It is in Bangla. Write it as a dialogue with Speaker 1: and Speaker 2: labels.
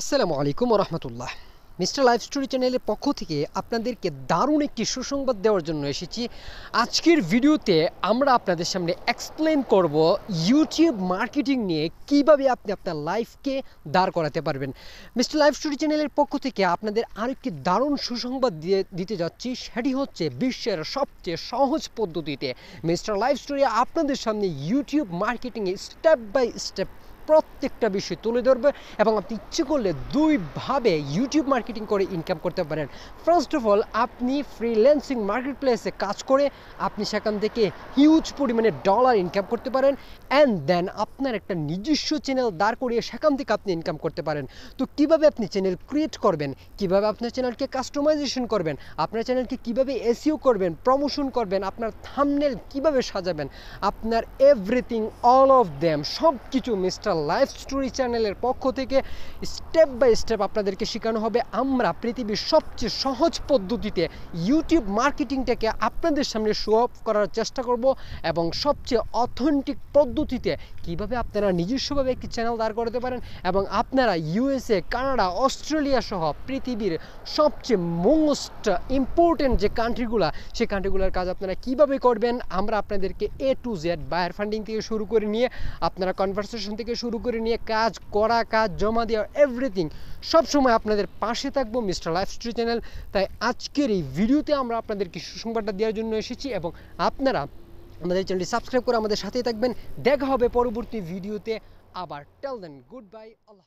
Speaker 1: আসসালামু আলাইকুম রহমতুল্লাহ। মিস্টার লাইফ স্টোরি চ্যানেলের পক্ষ থেকে আপনাদেরকে দারুণ একটি সুসংবাদ দেওয়ার জন্য এসেছি। আজকের ভিডিওতে আমরা আপনাদের সামনে এক্সপ্লেন করব ইউটিউব মার্কেটিং নিয়ে কিভাবে আপনি আপনার লাইফকে দাঁড় করাতে পারবেন। মিস্টার লাইফ স্টোরি চ্যানেলের পক্ষ থেকে আপনাদের আরেকটি দারুণ সুসংবাদ দিতে যাচ্ছি, সেটি হচ্ছে বিশ্বের সবচেয়ে সহজ পদ্ধতিতে মিস্টার লাইফ স্টোরি আপনাদের সামনে ইউটিউব মার্কেটিংয়ে স্টেপ বাই স্টেপ প্রত্যেকটা বিষয় তুলে ধরবে এবং আপনি ইচ্ছে করলে দুইভাবে ইউটিউব মার্কেটিং করে ইনকাম করতে পারেন। ফার্স্ট অফ অল, আপনি ফ্রিল্যান্সিং মার্কেট প্লেসে কাজ করে আপনি সেখান থেকে হিউজ পরিমাণে ডলার ইনকাম করতে পারেন, অ্যান্ড দেন আপনার একটা নিজস্ব চ্যানেল দাঁড় করিয়ে সেখান থেকে আপনি ইনকাম করতে পারেন। তো কীভাবে আপনি চ্যানেল ক্রিয়েট করবেন, কীভাবে আপনার চ্যানেলকে কাস্টমাইজেশন করবেন, আপনার চ্যানেলকে কীভাবে এসইও করবেন, প্রমোশন করবেন, আপনার থাম্বনেল কীভাবে সাজাবেন, আপনার এভরিথিং অল অফ দেম সব কিছু মিস্টার লাইফ স্টোরি চ্যানেলের পক্ষ থেকে স্টেপ বাই স্টেপ আপনাদেরকে শেখানো হবে। আমরা পৃথিবীর সবচেয়ে সহজ পদ্ধতিতে ইউটিউব মার্কেটিংটাকে আপনাদের সামনে শো অফ করার চেষ্টা করব এবং সবচেয়ে অথেন্টিক পদ্ধতিতে কিভাবে আপনারা নিজস্বভাবে একটি চ্যানেল দাঁড় করাতে পারেন এবং আপনারা ইউএসএ, কানাডা, অস্ট্রেলিয়া সহ পৃথিবীর সবচেয়ে মোস্ট ইম্পর্টেন্ট যে কান্ট্রিগুলো, সেই কান্ট্রিগুলোর কাজ আপনারা কিভাবে করবেন আমরা আপনাদেরকে এ টু জেড বায়ার ফান্ডিং থেকে শুরু করে নিয়ে আপনারা কনভারসেশন থেকে শুরু করে নিয়ে কাজ করা, কাজ জমা দেওয়া, এভরিথিং সবসময় আপনাদের পাশে থাকবো মিস্টার লাইফ স্টোরি চ্যানেল। তাই আজকের এই ভিডিওতে আমরা আপনাদেরকে সুসংবাদটা দেওয়ার জন্য এসেছি এবং আপনারা আমাদের চ্যানেলটি সাবস্ক্রাইব করে আমাদের সাথেই থাকবেন। দেখা হবে পরবর্তী ভিডিওতে আবার। টেল দেন গুড বাই, আল্লাহ।